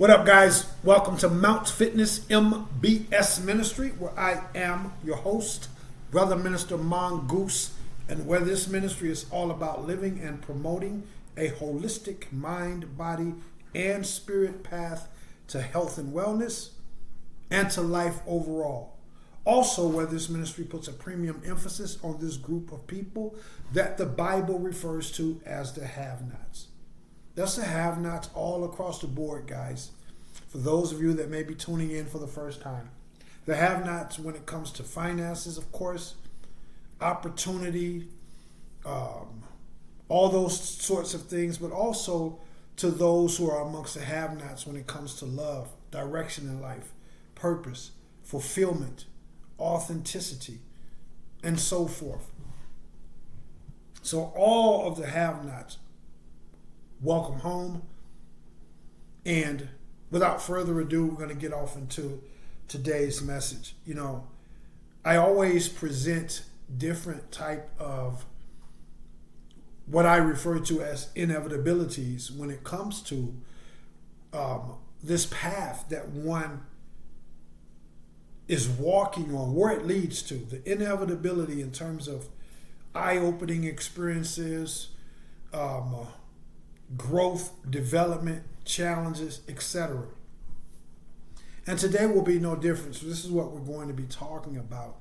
What up, guys? Welcome to Mount Fitness MBS Ministry, where I am your host, Brother Minister Mongoose, and where this ministry is all about living and promoting a holistic mind, body, and spirit path to health and wellness and to life overall. Also, where this ministry puts a premium emphasis on this group of people that the Bible refers to as the have-nots. That's the have-nots all across the board, guys. For those of you that may be tuning in for the first time. The have-nots when it comes to finances, of course, opportunity, all those sorts of things, but also to those who are amongst the have-nots when it comes to love, direction in life, purpose, fulfillment, authenticity, and so forth. So all of the have-nots, welcome home. And without further ado, we're going to get off into today's message. You know, I always present different type of what I refer to as inevitabilities when it comes to this path that one is walking on, where it leads to, the inevitability in terms of eye-opening experiences, growth, development, challenges, etc. And today will be no different. So this is what we're going to be talking about.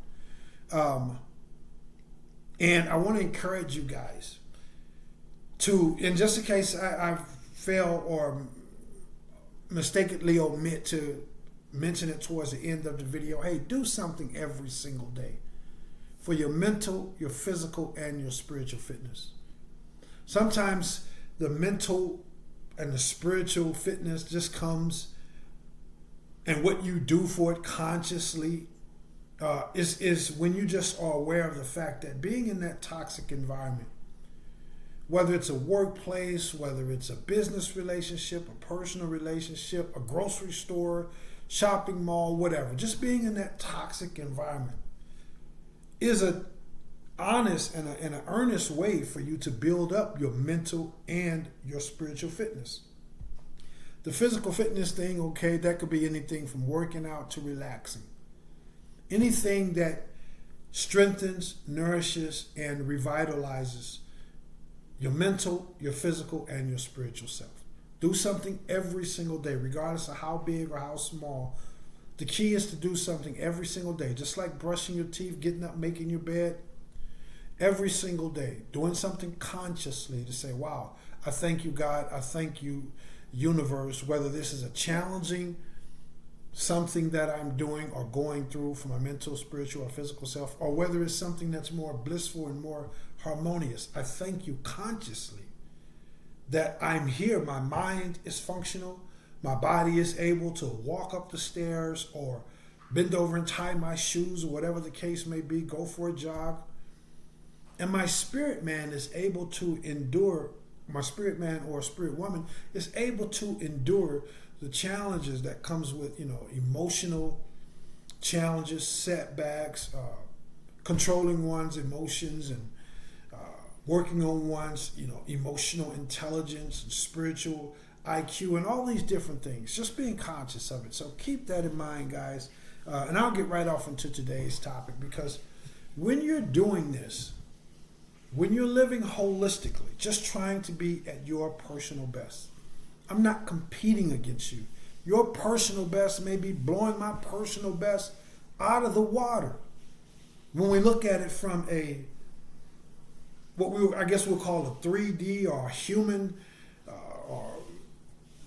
And I want to encourage you guys to, in just in case I fail or mistakenly omit to mention it towards the end of the video, hey, do something every single day for your mental, your physical, and your spiritual fitness. Sometimes the mental and the spiritual fitness just comes, and what you do for it consciously is when you just are aware of the fact that being in that toxic environment, whether it's a workplace, whether it's a business relationship, a personal relationship, a grocery store, shopping mall, whatever, just being in that toxic environment is an honest and an earnest way for you to build up your mental and your spiritual fitness. The physical fitness thing, okay, that could be anything from working out to relaxing. Anything that strengthens, nourishes, and revitalizes your mental, your physical, and your spiritual self. Do something every single day, regardless of how big or how small. The key is to do something every single day, just like brushing your teeth, getting up, making your bed. Every single day, doing something consciously to say, wow, I thank you, God. I thank you, universe, whether this is a challenging something that I'm doing or going through for my mental, spiritual, or physical self, or whether it's something that's more blissful and more harmonious. I thank you consciously that I'm here. My mind is functional. My body is able to walk up the stairs or bend over and tie my shoes or whatever the case may be, go for a jog. And my spirit man is able to endure, my spirit man or spirit woman is able to endure the challenges that comes with, emotional challenges, setbacks, controlling one's emotions and working on one's, emotional intelligence and spiritual IQ and all these different things, just being conscious of it. So keep that in mind, guys. And I'll get right off into today's topic, because when you're doing this, when you're living holistically, just trying to be at your personal best, I'm not competing against you. Your personal best may be blowing my personal best out of the water. When we look at it from I guess we'll call a 3D or human or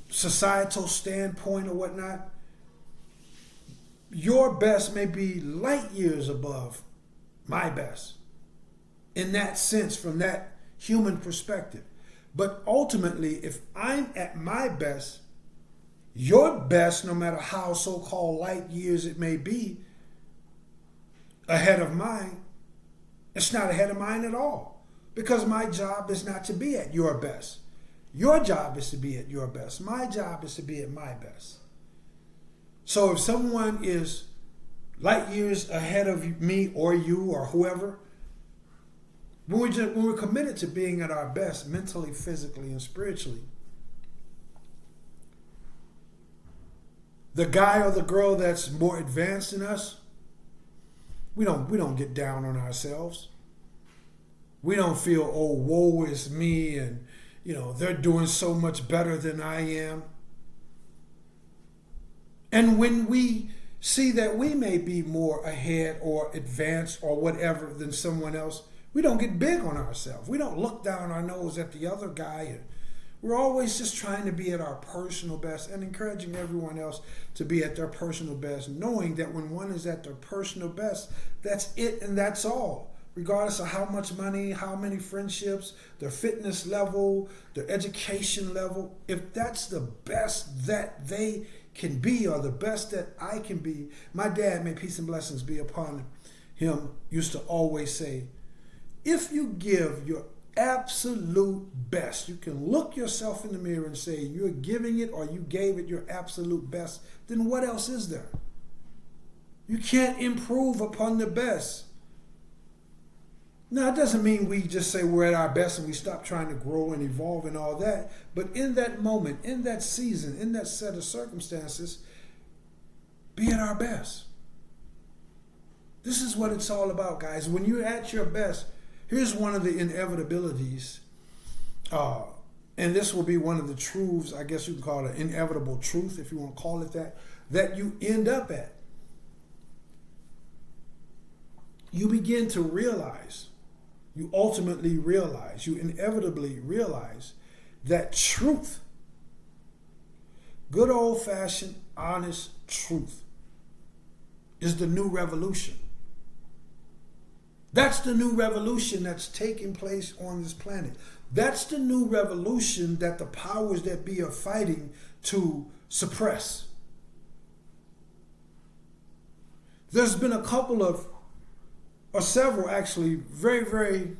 societal standpoint or whatnot, your best may be light years above my best. In that sense, from that human perspective. But ultimately, if I'm at my best, your best, no matter how so-called light years it may be, ahead of mine, it's not ahead of mine at all. Because my job is not to be at your best. Your job is to be at your best. My job is to be at my best. So if someone is light years ahead of me or you or whoever, when we're committed to being at our best mentally, physically, and spiritually, the guy or the girl that's more advanced than us, we don't get down on ourselves. We don't feel, oh, woe is me, and they're doing so much better than I am. And when we see that we may be more ahead or advanced or whatever than someone else, we don't get big on ourselves. We don't look down our nose at the other guy. And we're always just trying to be at our personal best and encouraging everyone else to be at their personal best, knowing that when one is at their personal best, that's it and that's all. Regardless of how much money, how many friendships, their fitness level, their education level, if that's the best that they can be or the best that I can be. My dad, may peace and blessings be upon him, used to always say, if you give your absolute best, you can look yourself in the mirror and say you're giving it or you gave it your absolute best, then what else is there? You can't improve upon the best. Now, it doesn't mean we just say we're at our best and we stop trying to grow and evolve and all that. But in that moment, in that season, in that set of circumstances, be at our best. This is what it's all about, guys. When you're at your best, here's one of the inevitabilities. And this will be one of the truths, I guess you can call it an inevitable truth, if you want to call it that you end up at. You begin to realize, you ultimately realize, you inevitably realize that truth, good old-fashioned, honest truth, is the new revolution. That's the new revolution that's taking place on this planet. That's the new revolution that the powers that be are fighting to suppress. There's been a couple of, or several actually, very, very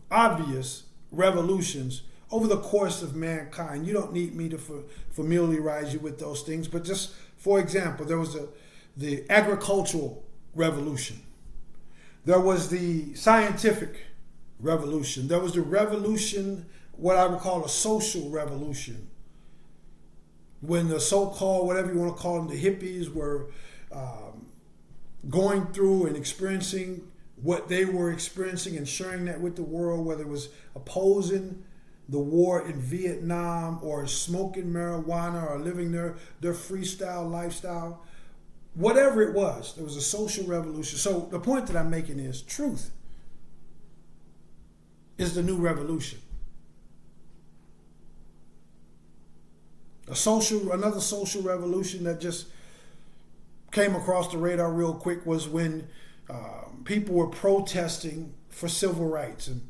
obvious revolutions over the course of mankind. You don't need me to familiarize you with those things, but just for example, there was the agricultural revolution. There was the scientific revolution. There was the revolution, what I would call a social revolution, when the so-called, whatever you want to call them, the hippies were going through and experiencing what they were experiencing and sharing that with the world, whether it was opposing the war in Vietnam or smoking marijuana or living their freestyle lifestyle. Whatever it was, there was a social revolution. So the point that I'm making is truth is the new revolution. Another social revolution that just came across the radar real quick was when people were protesting for civil rights. And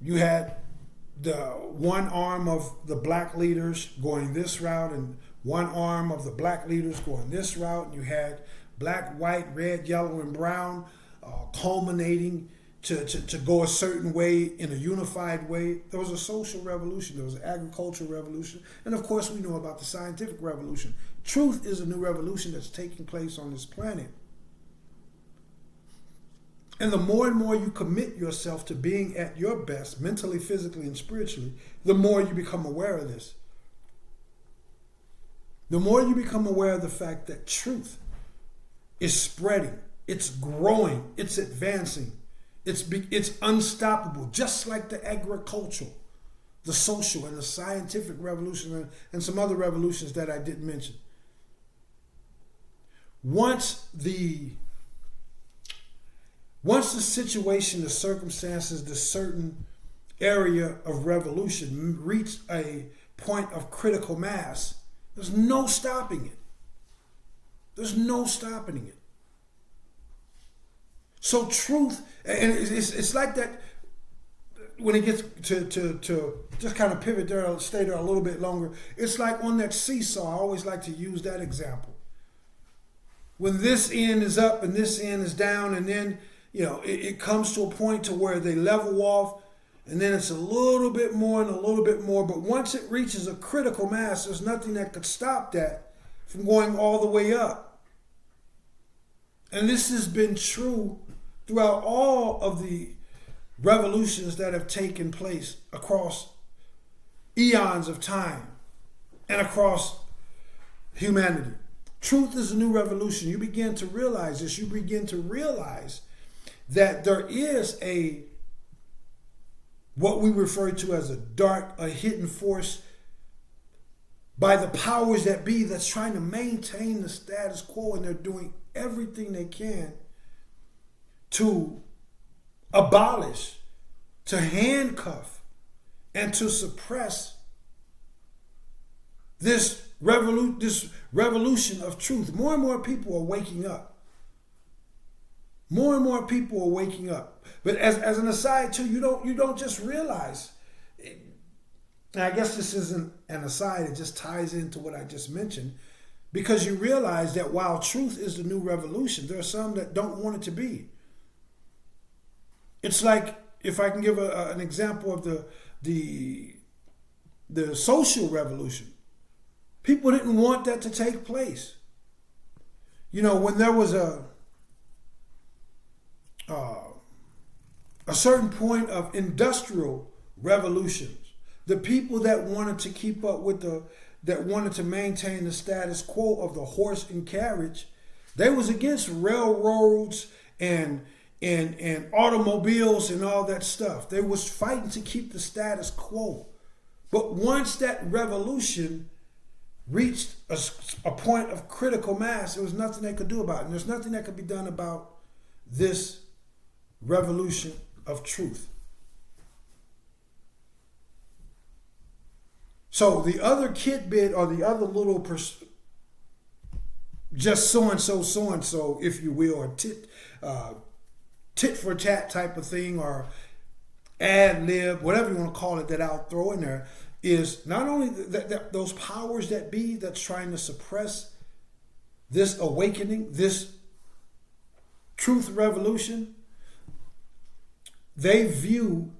you had the one arm of the black leaders going this route and one arm of the black leaders going this route. And you had black, white, red, yellow, and brown culminating to go a certain way in a unified way. There was a social revolution. There was an agricultural revolution. And of course, we know about the scientific revolution. Truth is a new revolution that's taking place on this planet. And the more and more you commit yourself to being at your best, mentally, physically, and spiritually, the more you become aware of this. The more you become aware of the fact that truth is spreading, it's growing, it's advancing, it's unstoppable, just like the agricultural, the social, and the scientific revolution, and some other revolutions that I didn't mention. Once the situation, the circumstances, the certain area of revolution reached a point of critical mass, there's no stopping it. There's no stopping it. So truth, and it's like that when it gets to just kind of pivot there, stay there a little bit longer. It's like on that seesaw. I always like to use that example. When this end is up and this end is down, and then it comes to a point to where they level off, and then it's a little bit more and a little bit more. But once it reaches a critical mass, there's nothing that could stop that from going all the way up. And this has been true throughout all of the revolutions that have taken place across eons of time. and across humanity. Truth is a new revolution. You begin to realize this. You begin to realize that there is what we refer to as a hidden force by the powers that be that's trying to maintain the status quo, and they're doing everything they can to abolish, to handcuff, and to suppress this revolution of truth. More and more people are waking up. More and more people are waking up. But as an aside too, you don't just realize. And I guess this isn't an aside, it just ties into what I just mentioned. Because you realize that while truth is the new revolution, there are some that don't want it to be. It's like, if I can give an example of the social revolution. People didn't want that to take place. You know, when there was a certain point of industrial revolutions, the people that wanted to keep up with that wanted to maintain the status quo of the horse and carriage, they was against railroads and automobiles and all that stuff. They was fighting to keep the status quo. But once that revolution reached a point of critical mass, there was nothing they could do about it. And there's nothing that could be done about this revolution of truth. So the other tidbit, or the other little just so-and-so, if you will, or tit for tat type of thing, or ad lib, whatever you want to call it, that I'll throw in there, is not only that those powers that be that's trying to suppress this awakening, this truth revolution, they view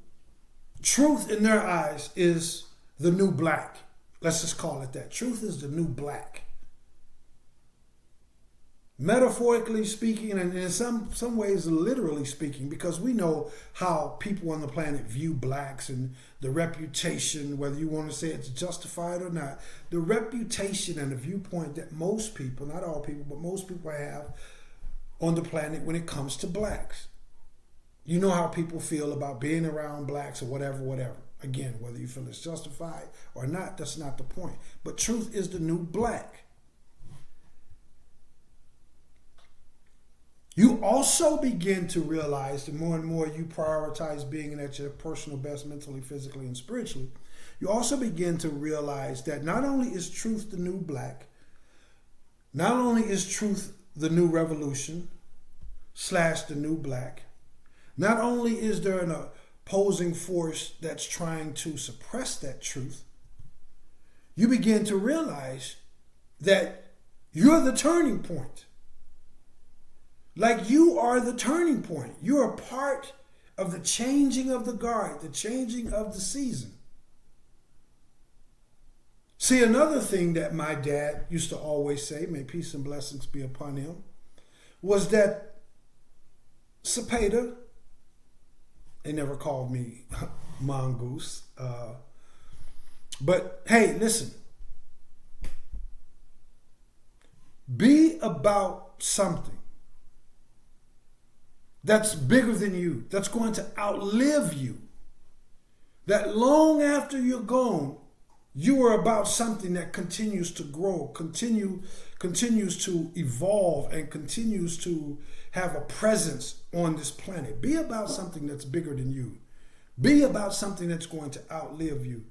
truth in their eyes is the new black. Let's just call it that. Truth is the new black. Metaphorically speaking, and in some ways literally speaking, because we know how people on the planet view blacks and the reputation, whether you want to say it's justified or not, the reputation and the viewpoint that most people, not all people, but most people have on the planet when it comes to blacks. You know how people feel about being around blacks or whatever. Again, whether you feel it's justified or not, that's not the point. But truth is the new black. You also begin to realize, the more and more you prioritize being at your personal best mentally, physically, and spiritually, you also begin to realize that not only is truth the new black, not only is truth the new revolution / the new black, not only is there an opposing force that's trying to suppress that truth, you begin to realize that you're the turning point. Like, you are the turning point. You are part of the changing of the guard, the changing of the season. See, another thing that my dad used to always say, may peace and blessings be upon him, was that, Cepeda, they never called me mongoose, but hey, listen, be about something that's bigger than you, that's going to outlive you, that long after you're gone, you are about something that continues to grow, continues to evolve, and continues to have a presence on this planet. Be about something that's bigger than you. Be about something that's going to outlive you.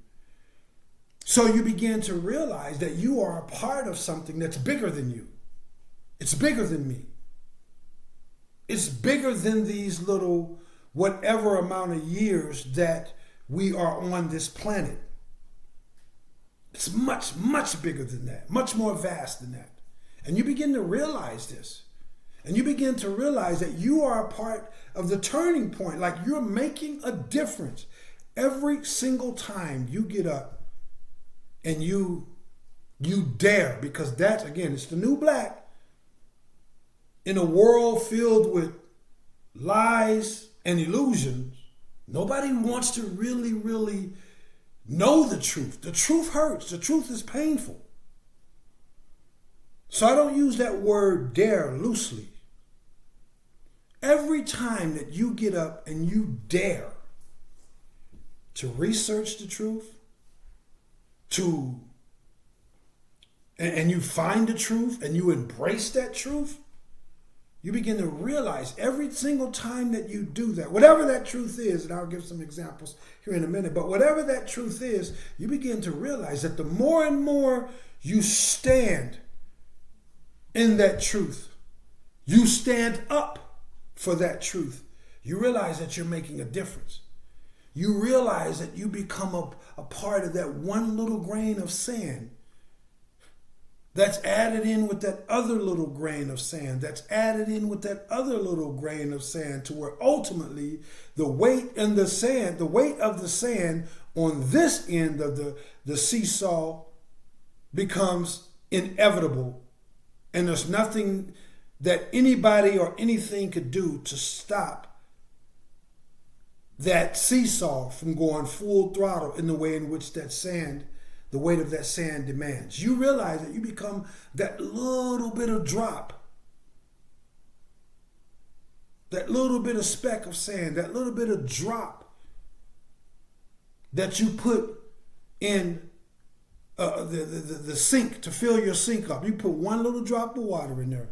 So you begin to realize that you are a part of something that's bigger than you. It's bigger than me. It's bigger than these little whatever amount of years that we are on this planet. It's much, much bigger than that, much more vast than that. And you begin to realize this. And you begin to realize that you are a part of the turning point. Like, you're making a difference every single time you get up and you dare, because that's, again, it's the new black. In a world filled with lies and illusions, nobody wants to really know the truth. The truth hurts. The truth is painful. So I don't use that word dare loosely. Every time that you get up and you dare to research the truth, and you find the truth and you embrace that truth, you begin to realize every single time that you do that, whatever that truth is, and I'll give some examples here in a minute, but whatever that truth is, you begin to realize that the more and more you stand in that truth, you stand up for that truth, you realize that you're making a difference. You realize that you become a part of that one little grain of sand that's added in with that other little grain of sand, that's added in with that other little grain of sand, to where ultimately the weight of the sand on this end of the seesaw becomes inevitable. And there's nothing that anybody or anything could do to stop that seesaw from going full throttle in the way in which that sand, the weight of that sand demands. You realize that you become that little bit of drop, that little bit of speck of sand, that little bit of drop that you put in the sink to fill your sink up. You put one little drop of water in there.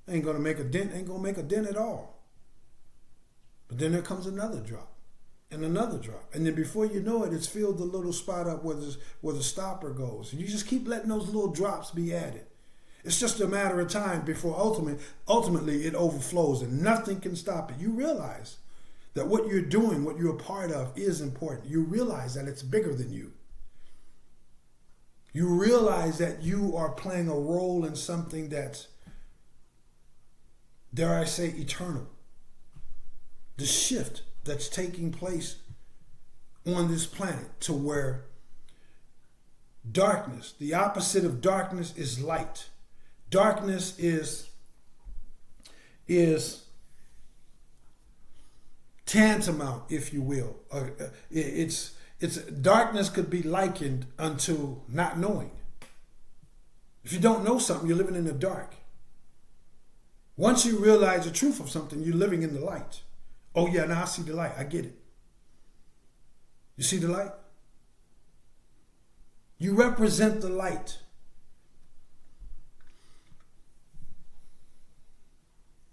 Ain't gonna make a dent, ain't gonna make a dent at all. But then there comes another drop and another drop. And then before you know it, it's filled the little spot up where the stopper goes. And you just keep letting those little drops be added. It's just a matter of time before ultimately it overflows and nothing can stop it. You realize that what you're doing, what you're a part of, is important. You realize that it's bigger than you. You realize that you are playing a role in something that's, dare I say, eternal. The shift that's taking place on this planet, to where darkness, the opposite of darkness, is light. Darkness is tantamount, if you will. It's darkness could be likened unto not knowing. If you don't know something, you're living in the dark. Once you realize the truth of something, you're living in the light. Oh yeah, now I see the light. I get it. You see the light? You represent the light.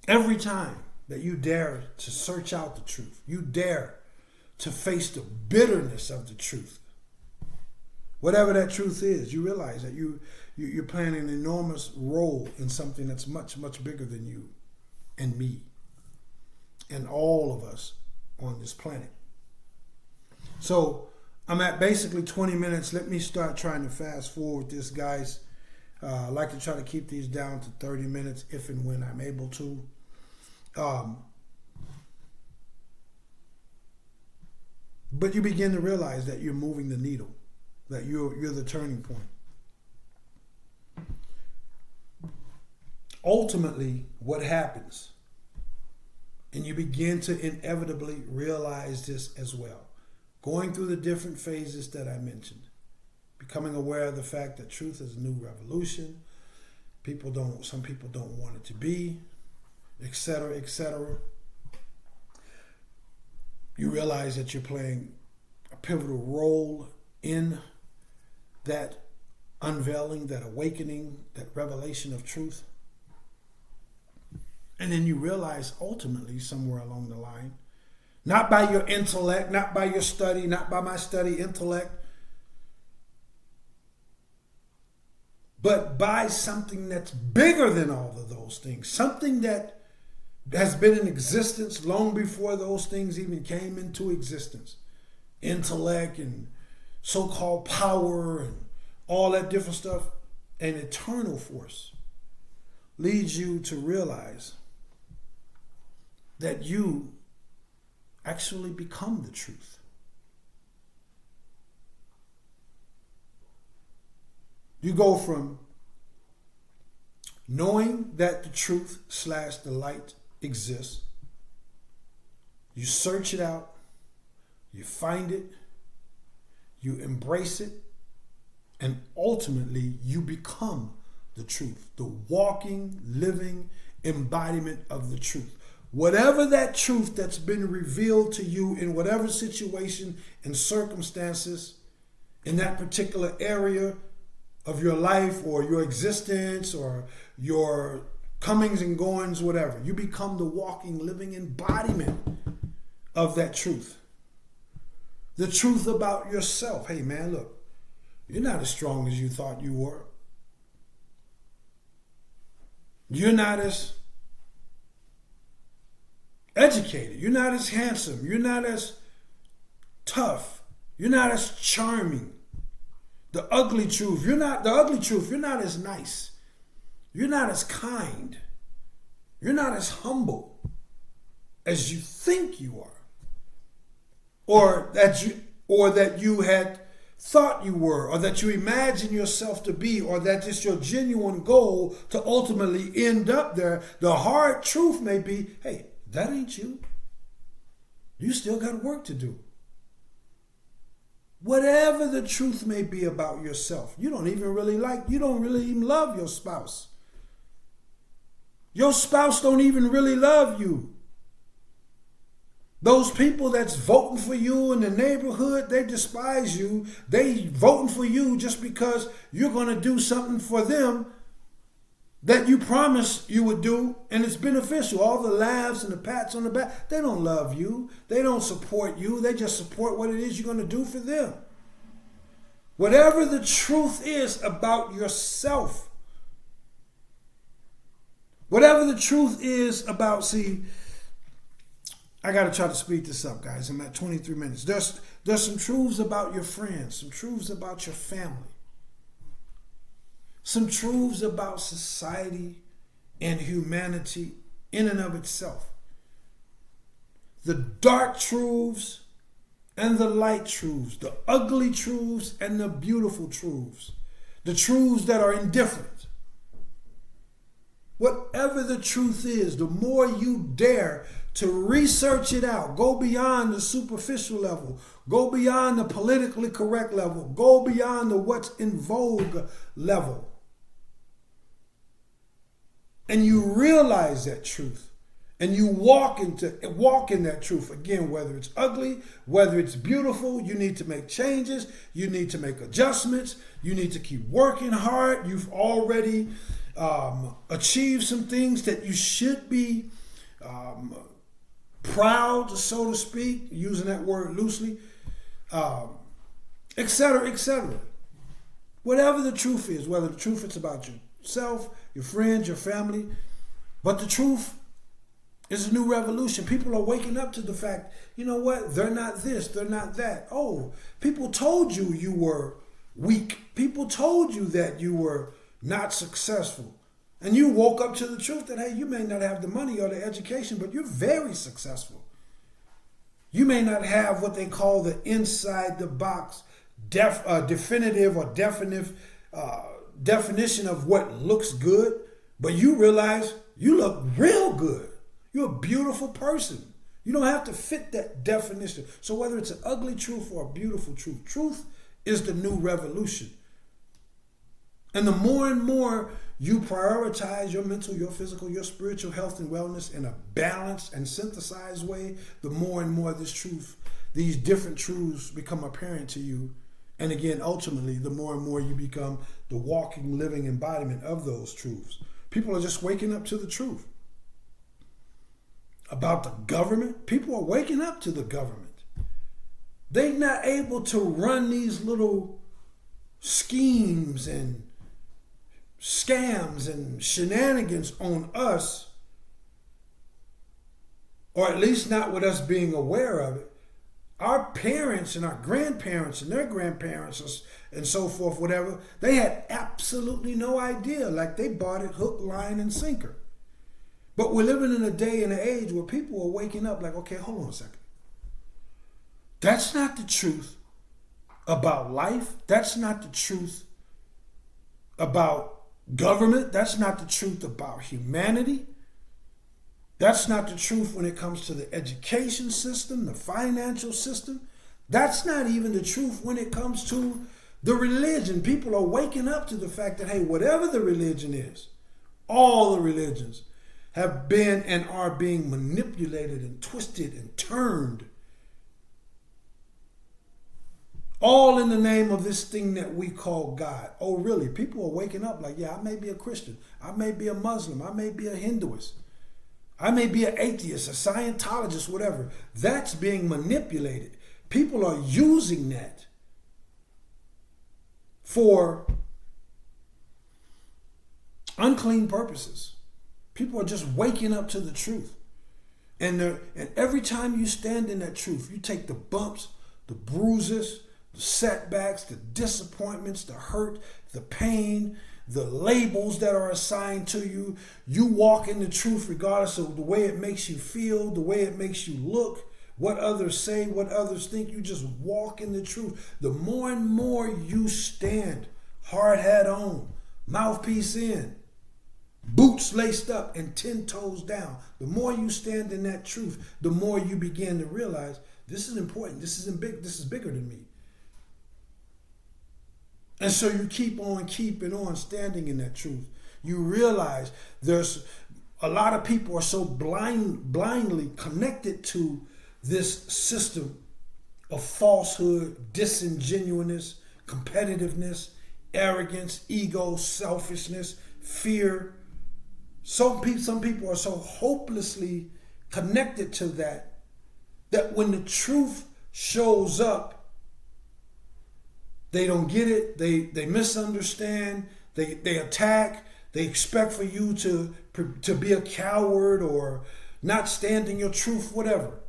Every time that you dare to search out the truth, you dare to face the bitterness of the truth, whatever that truth is, you realize that you're playing an enormous role in something that's much, much bigger than you and me and all of us on this planet. So I'm at basically 20 minutes. Let me start trying to fast forward this, guys. I like to try to keep these down to 30 minutes if and when I'm able to. But you begin to realize that you're moving the needle, that you're the turning point. Ultimately, what happens, and you begin to inevitably realize this as well, going through the different phases that I mentioned, becoming aware of the fact that truth is a new revolution. Some people don't want it to be, etc., etc. You realize that you're playing a pivotal role in that unveiling, that awakening, that revelation of truth. And then you realize ultimately, somewhere along the line, not by your intellect, not by your study, not by my study intellect, but by something that's bigger than all of those things, something that has been in existence long before those things even came into existence. Intellect and so-called power and all that different stuff. An eternal force leads you to realize that you actually become the truth. You go from knowing that the truth / the light exists. You search it out. You find it. you embrace it, and ultimately you become the truth, the walking, living embodiment of the truth. Whatever that truth that's been revealed to you in whatever situation and circumstances in that particular area of your life or your existence or your comings and goings, whatever, you become the walking, living embodiment of that truth. The truth about yourself. Hey man, look, you're not as strong as you thought you were. You're not as educated. You're not as handsome. You're not as tough. You're not as charming. The ugly truth. You're not as nice. You're not as kind. You're not as humble as you think you are. Or that you had thought you were, or that you imagine yourself to be, or that it's your genuine goal to ultimately end up there. The hard truth may be, hey, that ain't you. You still got work to do. Whatever the truth may be about yourself, you don't really even love your spouse. Your spouse don't even really love you. Those people that's voting for you in the neighborhood, they despise you. They voting for you just because you're going to do something for them that you promised you would do, and it's beneficial. All the laughs and the pats on the back, they don't love you. They don't support you. They just support what it is you're going to do for them. Whatever the truth is about yourself, whatever the truth is about, see, I got to try to speed this up, guys. I'm at 23 minutes. There's some truths about your friends, some truths about your family, some truths about society and humanity in and of itself. The dark truths and the light truths, the ugly truths and the beautiful truths, the truths that are indifferent. Whatever the truth is, the more you dare to research it out, go beyond the superficial level, go beyond the politically correct level, go beyond the what's in vogue level, and you realize that truth, and you walk in that truth. Again, whether it's ugly, whether it's beautiful, you need to make changes, you need to make adjustments, you need to keep working hard. You've already achieved some things that you should be proud, so to speak, using that word loosely, etc., etc. Whatever the truth is, whether the truth is about yourself, your friends, your family, but the truth is a new revolution. People are waking up to the fact, you know what, they're not this, they're not that. Oh, people told you you were weak. People told you that you were not successful. And you woke up to the truth that, hey, you may not have the money or the education, but you're very successful. You may not have what they call the inside the box definitive or definition of what looks good, but you realize you look real good. You're a beautiful person. You don't have to fit that definition. So whether it's an ugly truth or a beautiful truth, truth is the new revolution. And the more and more you prioritize your mental, your physical, your spiritual health and wellness in a balanced and synthesized way, the more and more this truth, these different truths become apparent to you. And again, ultimately, the more and more you become the walking, living embodiment of those truths. People are just waking up to the truth. About the government, people are waking up to the government. They're not able to run these little schemes and scams and shenanigans on us, or at least not with us being aware of it. Our parents and our grandparents and their grandparents and so forth, whatever, they had absolutely no idea. Like they bought it hook, line, and sinker. But we're living in a day and an age where people are waking up like, okay, hold on a second. That's not the truth about life. That's not the truth about government. That's not the truth about humanity. That's not the truth when it comes to the education system, the financial system. That's not even the truth when it comes to the religion. People are waking up to the fact that, hey, whatever the religion is, all the religions have been and are being manipulated and twisted and turned. All in the name of this thing that we call God. Oh, really? People are waking up like, yeah, I may be a Christian. I may be a Muslim. I may be a Hinduist. I may be an atheist, a Scientologist, whatever. That's being manipulated. People are using that for unclean purposes. People are just waking up to the truth. And every time you stand in that truth, you take the bumps, the bruises, the setbacks, the disappointments, the hurt, the pain, the labels that are assigned to you. You walk in the truth regardless of the way it makes you feel, the way it makes you look, what others say, what others think. You just walk in the truth. The more and more you stand, hard hat on, mouthpiece in, boots laced up and 10 toes down, the more you stand in that truth, the more you begin to realize this is important. This isn't big. This is bigger than me. And so you keep on keeping on standing in that truth. You realize there's a lot of people are so blindly connected to this system of falsehood, disingenuousness, competitiveness, arrogance, ego, selfishness, fear. Some people are so hopelessly connected to that when the truth shows up, they don't get it. They misunderstand. They attack. They expect for you to be a coward or not stand in your truth, whatever.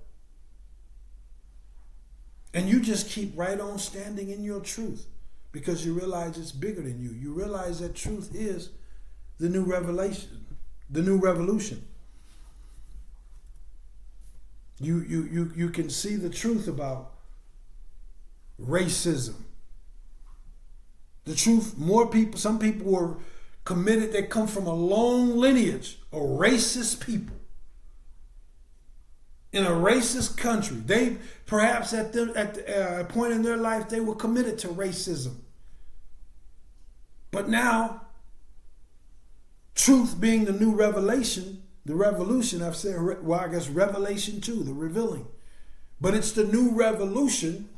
And you just keep right on standing in your truth because you realize it's bigger than you. You realize that truth is the new revelation, the new revolution. You can see the truth about racism. The truth, some people were committed, they come from a long lineage of racist people in a racist country. They perhaps at a point in their life, they were committed to racism. But now, truth being the new revelation, the revolution, I've said, well, I guess Revelation 2, the revealing. But it's the new revolution.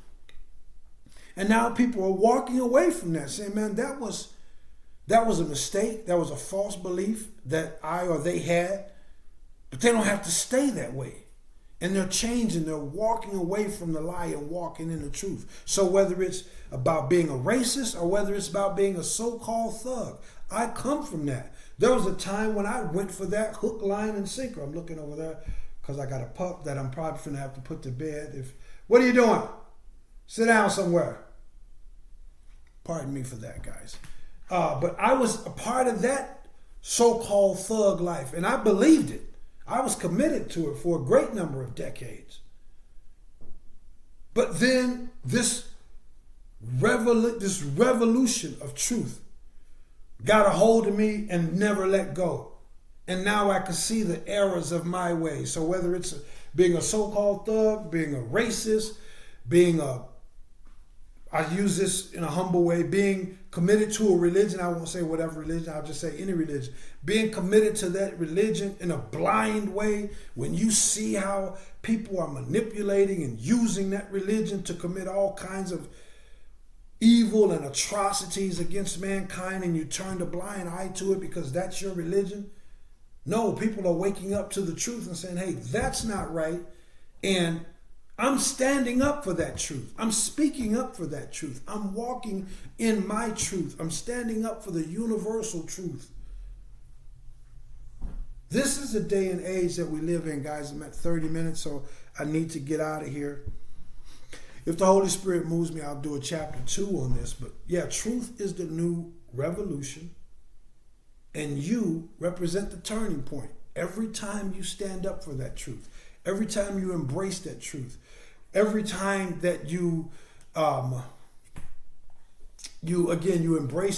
And now people are walking away from that, saying, man, that was a mistake. That was a false belief that I or they had. But they don't have to stay that way. And they're changing. They're walking away from the lie and walking in the truth. So whether it's about being a racist or whether it's about being a so-called thug, I come from that. There was a time when I went for that hook, line, and sinker. I'm looking over there because I got a pup that I'm probably going to have to put to bed. What are you doing? Sit down somewhere. Pardon me for that, guys. But I was a part of that so-called thug life, and I believed it. I was committed to it for a great number of decades. But then this revolution of truth got a hold of me and never let go. And now I can see the errors of my ways. So whether it's being a so-called thug, being a racist, I use this in a humble way, being committed to a religion. I won't say whatever religion, I'll just say any religion. Being committed to that religion in a blind way, when you see how people are manipulating and using that religion to commit all kinds of evil and atrocities against mankind, and you turn a blind eye to it because that's your religion. No, people are waking up to the truth and saying, hey, that's not right. And I'm standing up for that truth. I'm speaking up for that truth. I'm walking in my truth. I'm standing up for the universal truth. This is the day and age that we live in, guys. I'm at 30 minutes, so I need to get out of here. If the Holy Spirit moves me, I'll do a chapter 2 on this. But yeah, truth is the new revolution. And you represent the turning point. Every time you stand up for that truth, every time you embrace that truth, every time that you embrace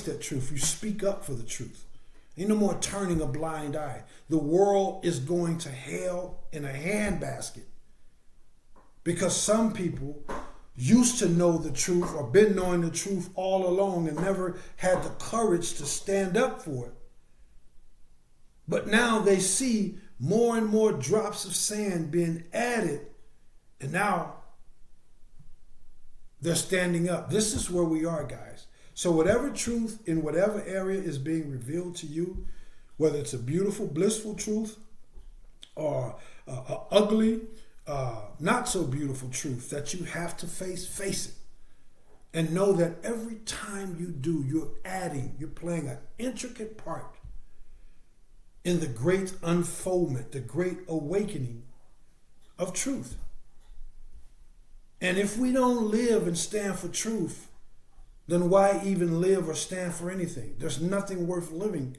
that truth, you speak up for the truth. Ain't no more turning a blind eye. The world is going to hell in a handbasket because some people used to know the truth or been knowing the truth all along and never had the courage to stand up for it. But now they see more and more drops of sand being added, and now they're standing up. This is where we are, guys. So whatever truth in whatever area is being revealed to you, whether it's a beautiful, blissful truth or a ugly, not so beautiful truth that you have to face it. And know that every time you do, you're playing an intricate part in the great unfoldment, the great awakening of truth. And if we don't live and stand for truth, then why even live or stand for anything? There's nothing worth living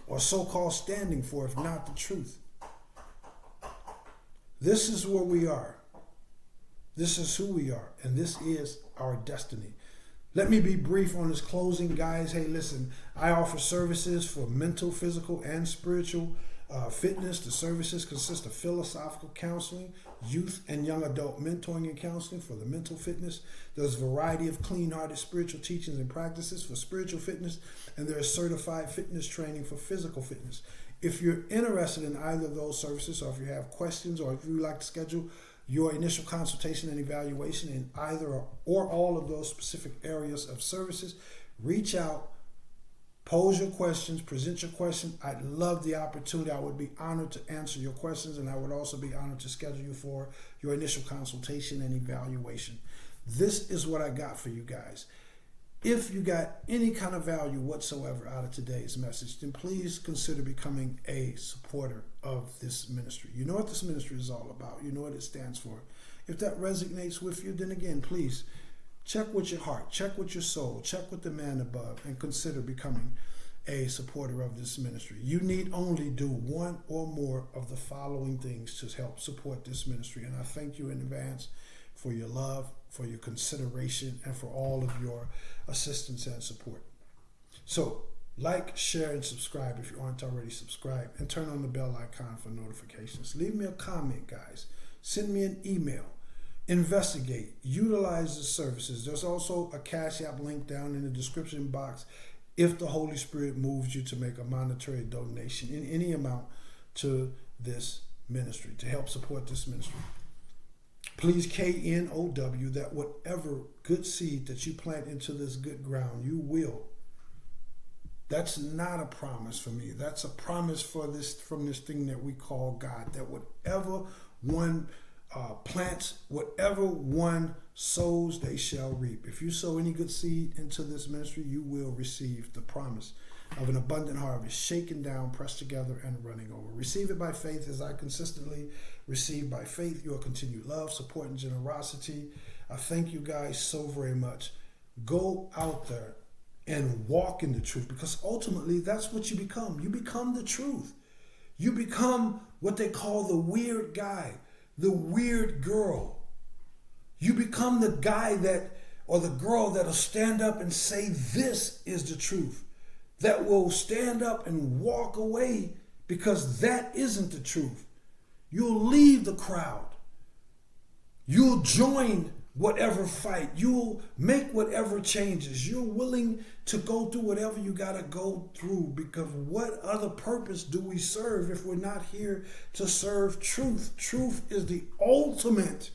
or so-called standing for if not the truth. This is where we are. This is who we are. And this is our destiny. Let me be brief on this closing, guys. Hey, listen, I offer services for mental, physical, and spiritual fitness. The services consist of philosophical counseling, youth and young adult mentoring and counseling for the mental fitness. There's a variety of clean-hearted spiritual teachings and practices for spiritual fitness, and there is certified fitness training for physical fitness. If you're interested in either of those services, or if you have questions, or if you'd like to schedule your initial consultation and evaluation in either or all of those specific areas of services, reach out, pose your questions, present your questions. I'd love the opportunity. I would be honored to answer your questions, and I would also be honored to schedule you for your initial consultation and evaluation. This is what I got for you guys. If you got any kind of value whatsoever out of today's message, then please consider becoming a supporter of this ministry. You know what this ministry is all about. You know what it stands for. If that resonates with you, then again, please check with your heart, check with your soul, check with the man above, and consider becoming a supporter of this ministry. You need only do one or more of the following things to help support this ministry. And I thank you in advance for your love, for your consideration, and for all of your assistance and support. So, like, share, and subscribe if you aren't already subscribed, and turn on the bell icon for notifications. Leave me a comment, guys. Send me an email. Investigate. Utilize the services. There's also a Cash App link down in the description box if the Holy Spirit moves you to make a monetary donation in any amount to this ministry, to help support this ministry. Please KNOW that whatever good seed that you plant into this good ground, you will. That's not a promise for me. That's a promise for this, from this thing that we call God, that whatever one plants, whatever one sows, they shall reap. If you sow any good seed into this ministry, you will receive the promise of an abundant harvest, shaken down, pressed together, and running over. Receive it by faith as I consistently receive by faith your continued love, support, and generosity. I thank you guys so very much. Go out there and walk in the truth, because ultimately that's what you become. You become the truth. You become what they call the weird guy, the weird girl. You become the guy that, or the girl that'll stand up and say, this is the truth. That will stand up and walk away because that isn't the truth. You'll leave the crowd. You'll join whatever fight. You'll make whatever changes. You're willing to go through whatever you got to go through, because what other purpose do we serve if we're not here to serve truth? Truth is the ultimate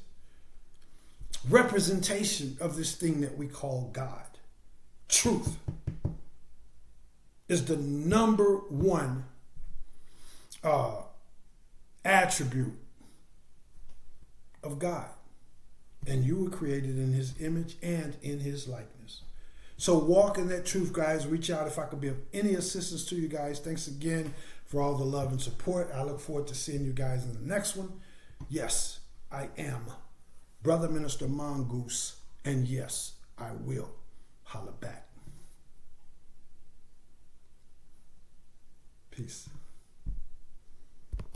representation of this thing that we call God. Truth is the number one attribute of God. And you were created in his image and in his likeness. So walk in that truth, guys. Reach out if I could be of any assistance to you guys. Thanks again for all the love and support. I look forward to seeing you guys in the next one. Yes, I am Brother Minister Mongoose. And yes, I will holla back. Peace.